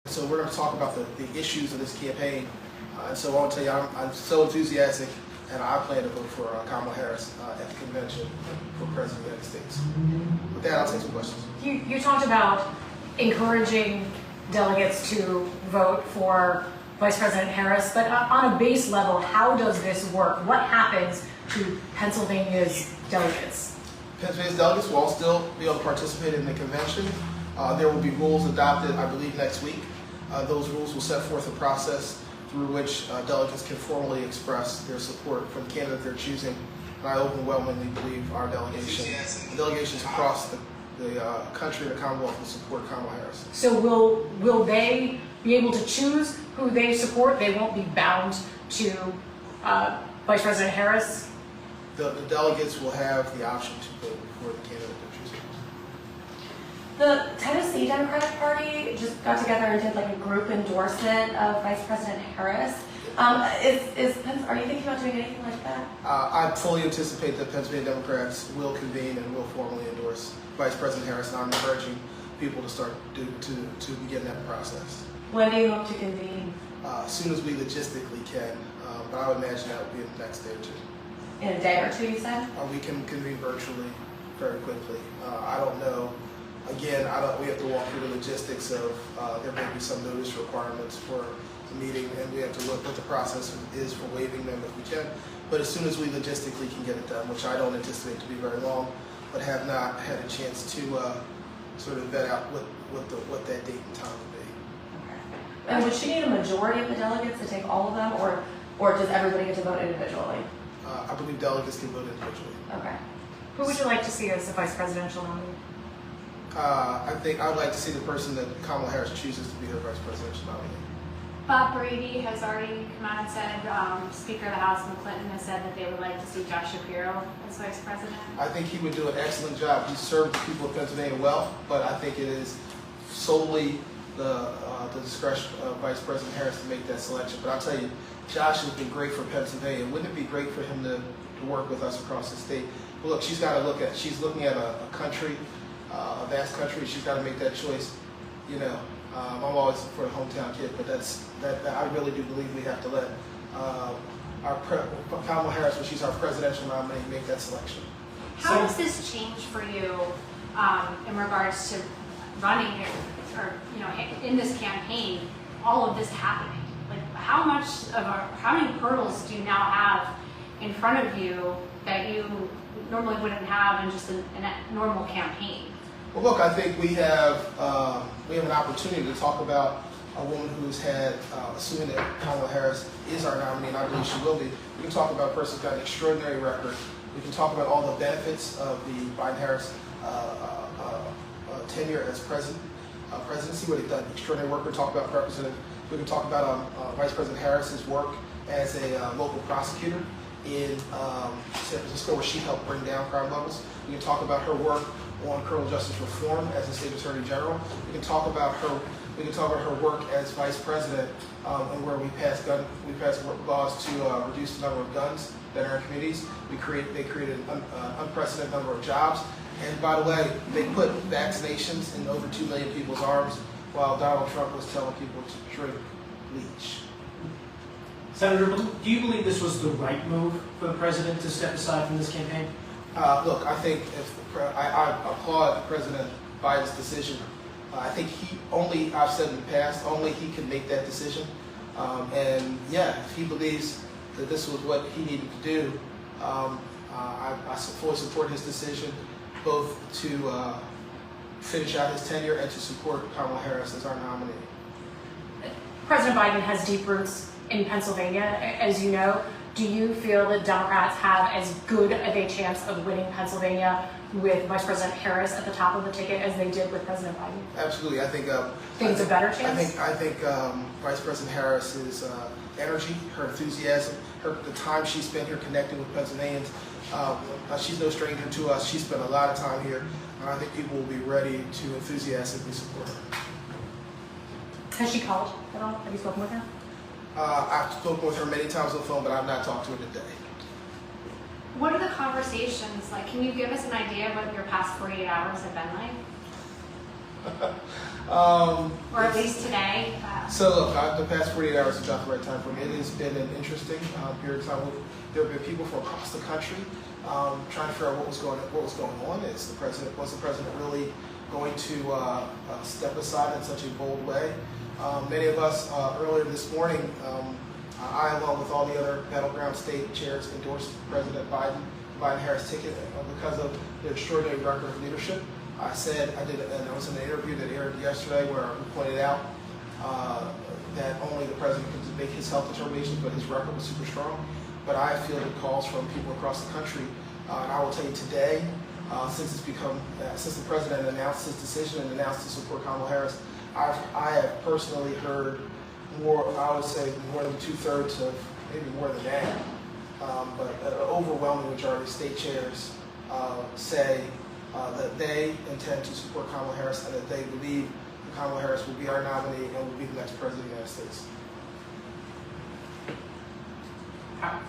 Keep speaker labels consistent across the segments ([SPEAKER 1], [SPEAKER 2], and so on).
[SPEAKER 1] So we're going to talk about the issues of this campaign. And so I want to tell you, I'm so enthusiastic, and I plan to vote for Kamala Harris at the convention for President of the United States. With that, I'll take some questions.
[SPEAKER 2] You talked about encouraging delegates to vote for Vice President Harris, but on a base level, how does this work? What happens to Pennsylvania's delegates?
[SPEAKER 1] Pennsylvania's delegates will all still be able to participate in the convention. There will be rules adopted, I believe, next week. Those rules will set forth a process through which delegates can formally express their support for the candidate they're choosing. And I overwhelmingly believe our delegations across the country and the Commonwealth will support Kamala Harris.
[SPEAKER 2] So will they be able to choose who they support? They won't be bound to Vice President Harris?
[SPEAKER 1] The delegates will have the option to vote for the candidate they're choosing.
[SPEAKER 3] The Tennessee Democratic Party just got together and did like a group endorsement of Vice President Harris. Are you thinking about doing anything like that?
[SPEAKER 1] I fully anticipate that Pennsylvania Democrats will convene and will formally endorse Vice President Harris, and I'm encouraging people to start to begin that process.
[SPEAKER 3] When do you hope to convene?
[SPEAKER 1] As soon as we logistically can, but I would imagine that would be in the next day or two.
[SPEAKER 3] In a day or two, you said?
[SPEAKER 1] We can convene virtually very quickly. I don't know. Again, we have to walk through the logistics of there may be some notice requirements for the meeting, and we have to look what the process is for waiving them if we can. But as soon as we logistically can get it done, which I don't anticipate to be very long, but have not had a chance to sort of vet out what that date and time would be.
[SPEAKER 3] Okay. And would she need a majority of the delegates to take all of them, or does everybody get to vote individually?
[SPEAKER 1] I believe delegates can vote individually.
[SPEAKER 3] Okay.
[SPEAKER 2] Who would you like to see as the vice presidential nominee?
[SPEAKER 1] I think I'd like to see the person that Kamala Harris chooses to be her vice presidential nominee.
[SPEAKER 4] Bob Brady has already come out and said, Speaker of the House and Clinton has said that they would like to see Josh Shapiro as vice president.
[SPEAKER 1] I think he would do an excellent job. He served the people of Pennsylvania well, but I think it is solely the discretion of Vice President Harris to make that selection. But I'll tell you, Josh has been great for Pennsylvania. Wouldn't it be great for him to work with us across the state? Well, look, she's looking at a country, a vast country. She's got to make that choice. You know, I'm always for the hometown kid, but I really do believe we have to let Kamala Harris, when she's our presidential nominee, make that selection.
[SPEAKER 4] How does this change for you in regards to running or in this campaign, all of this happening? Like how many hurdles do you now have in front of you that you normally wouldn't have in just a normal campaign?
[SPEAKER 1] Well, look, I think we have an opportunity to talk about a woman who's had, assuming that Kamala Harris is our nominee, and I believe she will be. We can talk about a person who's got an extraordinary record. We can talk about all the benefits of the Biden-Harris tenure as presidency, what they've done, extraordinary work. We can talk about We can talk about Vice President Harris's work as a local prosecutor in San Francisco, where she helped bring down crime levels. We can talk about her work on criminal justice reform as a state attorney general. We can talk about her work as vice president, and where we passed laws to reduce the number of guns that are in communities. They created an unprecedented number of jobs. And by the way, they put vaccinations in over 2 million people's arms, while Donald Trump was telling people to drink bleach.
[SPEAKER 5] Senator, do you believe this was the right move for the president to step aside from this campaign?
[SPEAKER 1] Look, I think I applaud President Biden's decision. I think I've said in the past, only he can make that decision. And yeah, if he believes that this was what he needed to do, I fully support his decision, both to finish out his tenure and to support Kamala Harris as our nominee.
[SPEAKER 2] President Biden has deep roots in Pennsylvania, as you know. Do you feel that Democrats have as good of a chance of winning Pennsylvania with Vice President Harris at the top of the ticket as they did with President Biden?
[SPEAKER 1] Absolutely. I think
[SPEAKER 2] it's a better chance?
[SPEAKER 1] I think Vice President Harris's energy, her enthusiasm, the time she spent here connecting with Pennsylvanians, she's no stranger to us. She spent a lot of time here, and I think people will be ready to enthusiastically support her.
[SPEAKER 2] Has she called at all? Have you spoken with her?
[SPEAKER 1] I've spoken with her many times on the phone, but I've not talked to her today.
[SPEAKER 4] What are the conversations like? Can you give us an idea of what your past 48 hours have been like? Or at least today?
[SPEAKER 1] So look, the past 48 hours is about the right time for me. It has been an interesting period of time. There have been people from across the country trying to figure out what was going on. Was the president really going to step aside in such a bold way? Many of us earlier this morning, I, along with all the other battleground state chairs, endorsed President Biden-Harris ticket because of the extraordinary record of leadership. I was in an interview that aired yesterday where we pointed out that only the president can make his health determinations, but his record was super strong. But I fielded calls from people across the country, and I will tell you today, since the president announced his decision and announced to support Kamala Harris, I have personally heard more, I would say more than 2/3 of, maybe more than that, but an overwhelming majority of state chairs say that they intend to support Kamala Harris and that they believe that Kamala Harris will be our nominee and will be the next president of the United States.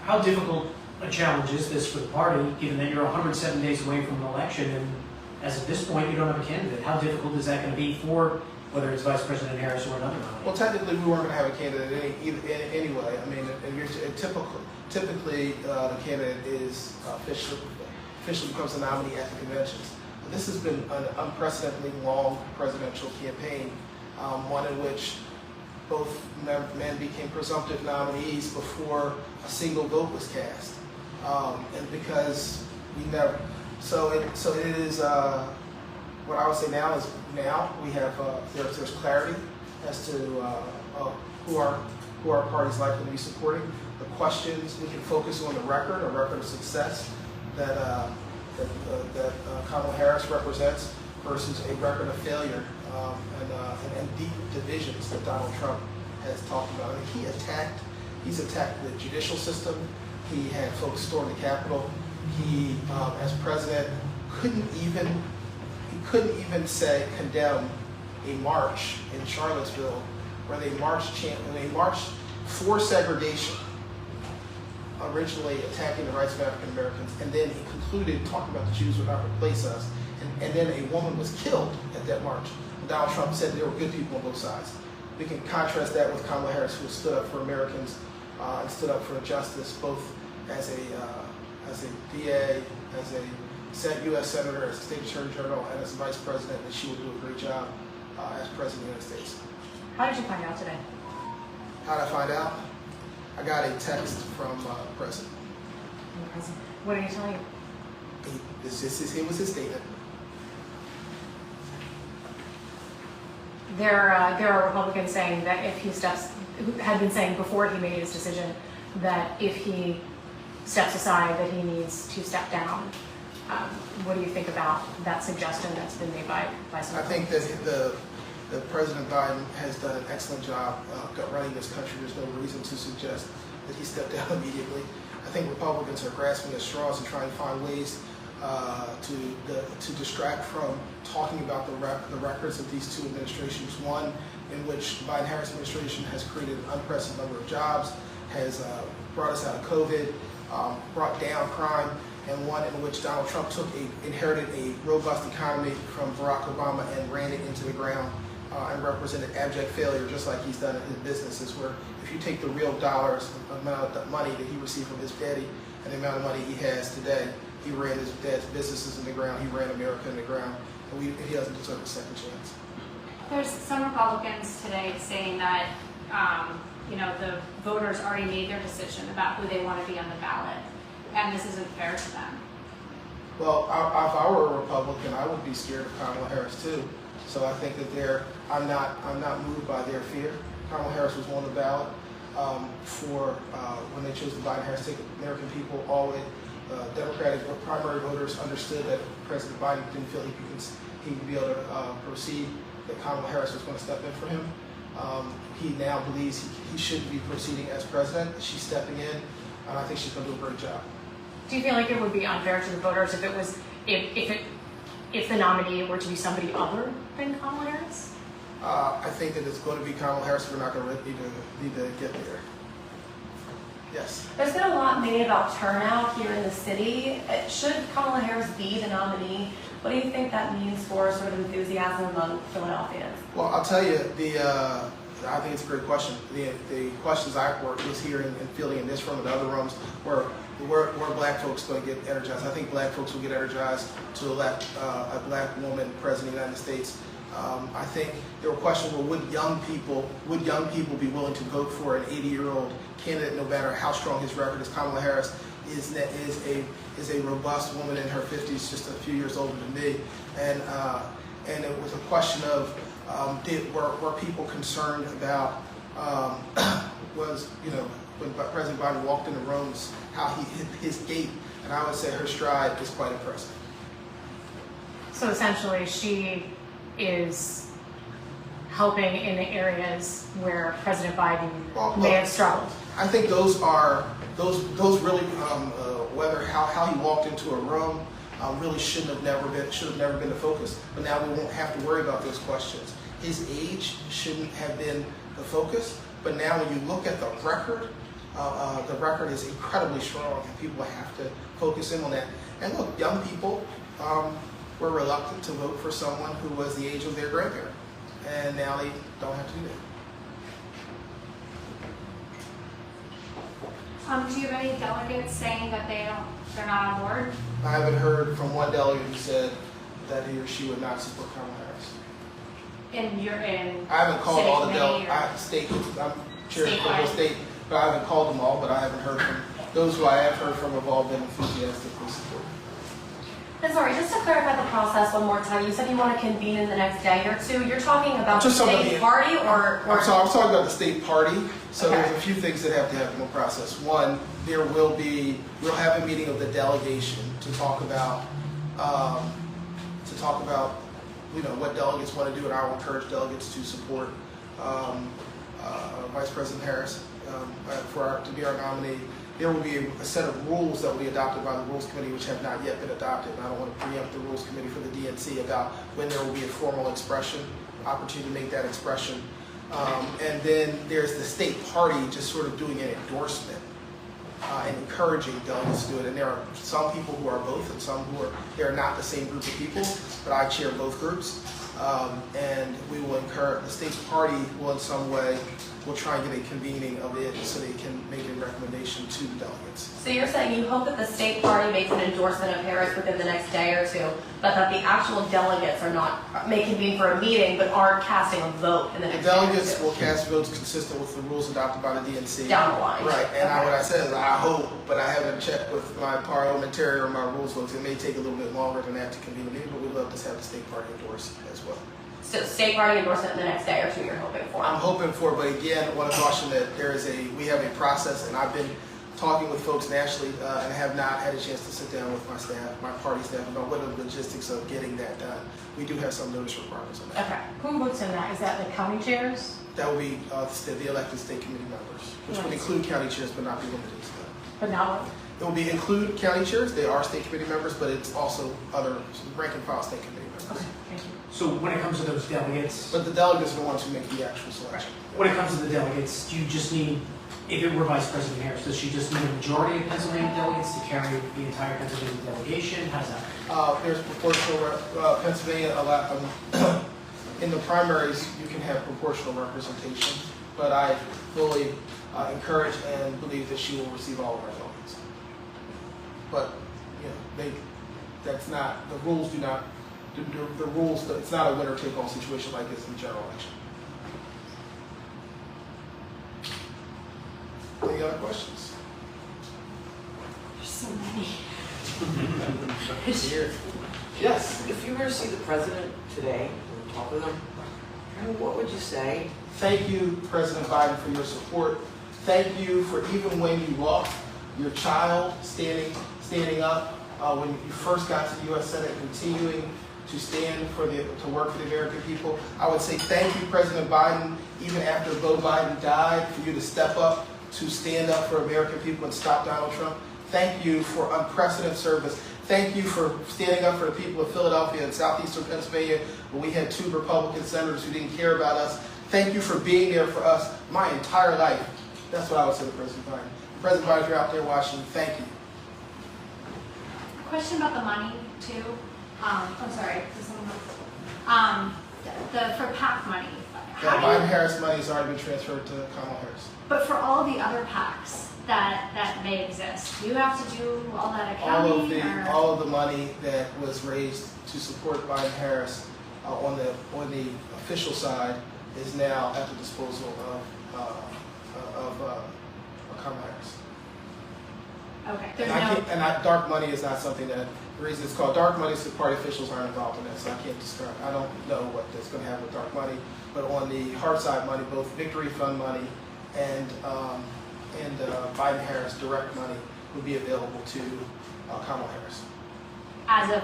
[SPEAKER 5] How difficult a challenge is this for the party, given that you're 107 days away from an election, and as of this point, you don't have a candidate? How difficult is that going to be for whether it's Vice President Harris or another nominee?
[SPEAKER 1] Well, technically, we weren't going to have a candidate anyway. I mean, typically, the candidate is officially becomes a nominee at the conventions. But this has been an unprecedentedly long presidential campaign, one in which both men became presumptive nominees before a single vote was cast, and because we never. So it is. What I would say now is we have there's clarity as to who our party's likely to be supporting. The questions, we can focus on a record of success that Kamala Harris represents versus a record of failure and deep divisions that Donald Trump has talked about. I mean, he's attacked the judicial system. He had folks storm the Capitol. He, as president, couldn't even condemn a march in Charlottesville where they marched for segregation, originally attacking the rights of African Americans, and then he concluded talking about the Jews would not replace us, and then a woman was killed at that march. And Donald Trump said there were good people on both sides. We can contrast that with Kamala Harris, who stood up for Americans and stood up for justice, both as a DA, as a U.S. Senator, as a State Attorney General, and as a Vice President, and she will do a great job as President of the United States.
[SPEAKER 2] How did you find out today?
[SPEAKER 1] How did I find out? I got a text from the President.
[SPEAKER 2] What did he tell you?
[SPEAKER 1] It was his statement.
[SPEAKER 2] There are Republicans saying that if he had been saying before he made his decision, that if he steps aside, that he needs to step down. What do you think about that suggestion that's been made by some?
[SPEAKER 1] I think that the President Biden has done an excellent job running this country. There's no reason to suggest that he stepped down immediately. I think Republicans are grasping at straws and trying to find ways to distract from talking about the records of these two administrations. One in which the Biden-Harris administration has created an unprecedented number of jobs, has brought us out of COVID, brought down crime, and one in which Donald Trump inherited a robust economy from Barack Obama and ran it into the ground and represented abject failure, just like he's done in his businesses, where if you take the real dollars, amount of money that he received from his daddy and the amount of money he has today, he ran his dad's businesses in the ground, he ran America in the ground, and he doesn't deserve a second chance.
[SPEAKER 4] There's some Republicans today saying that, the voters already made their decision about who they want to be on the ballot, and this isn't fair to them.
[SPEAKER 1] Well, if I were a Republican, I would be scared of Kamala Harris too. So I think that I'm not moved by their fear. Kamala Harris was on the ballot when they chose the Biden-Harris ticket. American people, all the Democratic primary voters understood that President Biden didn't feel he would be able to proceed, that Kamala Harris was going to step in for him. He now believes he shouldn't be proceeding as president. She's stepping in, and I think she's going to do a great job.
[SPEAKER 2] Do you feel like it would be unfair to the voters if the nominee were to be somebody other than Kamala Harris?
[SPEAKER 1] I think that it's going to be Kamala Harris. We're not going to need to get there. Yes.
[SPEAKER 3] There's been a lot made about turnout here in the city. Should Kamala Harris be the nominee What do you think that means for sort of enthusiasm among Philadelphians?
[SPEAKER 1] Well, I'll tell you, I think it's a great question. The questions I was hearing and feeling in this room and other rooms were black folks going to get energized. I think black folks will get energized to elect a black woman president of the United States. I think there were questions, well, would young people be willing to vote for an 80-year-old candidate, no matter how strong his record is? Kamala Harris is a robust woman in her 50s, just a few years older than me, and it was a question of were people concerned about when President Biden walked into rooms, how his gait, and I would say her stride is quite impressive.
[SPEAKER 2] So essentially, she is helping in the areas where President Biden may have struggled.
[SPEAKER 1] I think those really whether how he walked into a room really should have never been the focus. But now we won't have to worry about those questions. His age shouldn't have been the focus. But now when you look at the record is incredibly strong, and people have to focus in on that. And look, young people were reluctant to vote for someone who was the age of their grandparent, and now they don't have to do that.
[SPEAKER 4] Do you have any delegates saying that they're not on board?
[SPEAKER 1] I haven't heard from one delegate who said that he or she would not support Kamala Harris.
[SPEAKER 2] I
[SPEAKER 1] I haven't called all the
[SPEAKER 2] state
[SPEAKER 1] delegates. I'm chair for the state, but I haven't called them all. But I haven't heard from those who I have heard from have all been enthusiastically supportive.
[SPEAKER 3] And sorry, just to clarify the process one more time, you said you want to convene in the next day or two. You're talking about
[SPEAKER 1] Just
[SPEAKER 3] the
[SPEAKER 1] somebody-
[SPEAKER 3] state party or
[SPEAKER 1] I'm talking about the state party. So
[SPEAKER 3] Okay.
[SPEAKER 1] there's a few things that have to happen in the process. One, we'll have a meeting of the delegation to talk about what delegates want to do, and I will encourage delegates to support Vice President Harris to be our nominee. There will be a set of rules that will be adopted by the Rules Committee, which have not yet been adopted. And I don't want to preempt the Rules Committee for the DNC about when there will be a formal opportunity to make that expression. And then there's the state party just sort of doing an endorsement and encouraging delegates to do it. And there are some people who are both and some who they're not the same group of people, but I chair both groups. And we will encourage, the state party will in some way, will try and get a convening of it so they can make a recommendation to the delegates.
[SPEAKER 3] So you're saying you hope that the state party makes an endorsement of Harris within the next day or two, but that the actual delegates may convene for a meeting, but aren't casting a vote in the next
[SPEAKER 1] The
[SPEAKER 3] day or
[SPEAKER 1] delegates
[SPEAKER 3] two?
[SPEAKER 1] will cast votes consistent with the rules adopted by the DNC.
[SPEAKER 3] Down the line.
[SPEAKER 1] Right, and
[SPEAKER 3] Okay.
[SPEAKER 1] what I said is I hope, but I haven't checked with my parliamentary or my rules folks. It may take a little bit longer than that to convene a meeting, but we'd love to have the state party endorse as well.
[SPEAKER 3] So state party endorsement in the next day or two you're hoping for?
[SPEAKER 1] I'm hoping for, but again, I want to caution that we have a process, and I've been talking with folks nationally and have not had a chance to sit down with my staff, my party staff, about what are the logistics of getting that done. We do have some notice requirements on that.
[SPEAKER 2] Okay. Who votes in that? Is that the county chairs?
[SPEAKER 1] That will be the elected state committee members, which would
[SPEAKER 2] Right.
[SPEAKER 1] include county chairs, but not be limited to that.
[SPEAKER 2] But not
[SPEAKER 1] It will include county chairs. They are state committee members, but it's also other rank and file state committee members.
[SPEAKER 2] Okay, thank you.
[SPEAKER 5] So when it comes to those delegates,
[SPEAKER 1] But the delegates are the ones who make the actual selection.
[SPEAKER 5] when it comes to the delegates, do you just need, if it were Vice President Harris, does she just need a majority of Pennsylvania delegates to carry the entire Pennsylvania delegation? How does that?
[SPEAKER 1] There's proportional, Pennsylvania, in the primaries, you can have proportional representation, but I fully encourage and believe that she will receive all of our delegates. But, that's not, the rules do not, the rules, it's not a winner-take-all situation like this in the general election. Any other questions?
[SPEAKER 4] There's so many.
[SPEAKER 6] Here.
[SPEAKER 1] Yes.
[SPEAKER 6] If you were to see the president today and talk with him, what would you say?
[SPEAKER 1] Thank you, President Biden, for your support. Thank you for even when you lost your child standing up when you first got to the U.S. Senate, continuing to stand to work for the American people. I would say thank you, President Biden, even after Beau Biden died, for you to step up, to stand up for American people and stop Donald Trump. Thank you for unprecedented service. Thank you for standing up for the people of Philadelphia and southeastern Pennsylvania when we had 2 Republican senators who didn't care about us. Thank you for being there for us my entire life. That's what I would say to President Biden. President Biden, if you're out there watching, thank you.
[SPEAKER 4] Question about the money too. I'm sorry, does someone for PAC money.
[SPEAKER 1] That
[SPEAKER 4] How do you,
[SPEAKER 1] Biden-Harris money has already been transferred to Kamala Harris.
[SPEAKER 4] but for all the other PACs that may exist, do you have to do all that accounting? or?
[SPEAKER 1] All of the money that was raised to support Biden-Harris on the official side is now at the disposal of Kamala Harris.
[SPEAKER 4] Okay, there's no.
[SPEAKER 1] Dark money is not something that, the reason it's called dark money is because party officials aren't involved in that, so I can't describe, I don't know what that's going to happen with dark money. But on the hard side money, both victory fund money and Biden-Harris direct money would be available to Kamala Harris
[SPEAKER 4] As of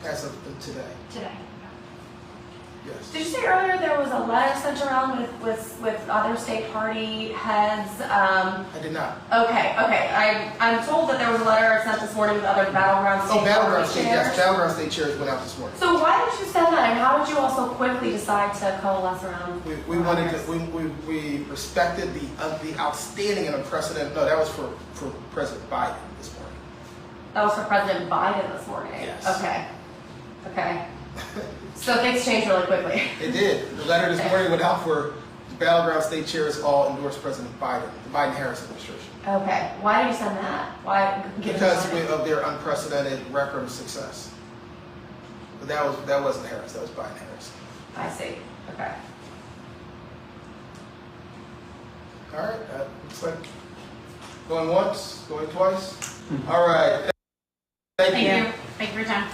[SPEAKER 1] as of today.
[SPEAKER 4] today.
[SPEAKER 1] Yes.
[SPEAKER 3] Did you say earlier there was a letter sent around with other state party heads?
[SPEAKER 1] I did not.
[SPEAKER 3] Okay. I'm told that there was a letter sent this morning with other battleground state
[SPEAKER 1] Battleground
[SPEAKER 3] party
[SPEAKER 1] state,
[SPEAKER 3] chairs.
[SPEAKER 1] yes, battleground state chairs went out this morning.
[SPEAKER 3] So why did you send that, and how did you also quickly decide to coalesce around?
[SPEAKER 1] We wanted to, we respected the outstanding and unprecedented, no, that was for President Biden this morning.
[SPEAKER 3] That was for President Biden this morning?
[SPEAKER 1] Yes.
[SPEAKER 3] Okay. So things changed really quickly.
[SPEAKER 1] It did. The letter this morning went out for the battleground state chairs all endorsed President Biden, the Biden-Harris administration.
[SPEAKER 3] Okay. Why did you send that? Why?
[SPEAKER 1] Because of their unprecedented record of success. But that wasn't Harris, that was Biden-Harris.
[SPEAKER 3] I see. Okay.
[SPEAKER 1] All right, looks like going once, going twice. All right. Thank you.
[SPEAKER 2] Thank you for your time.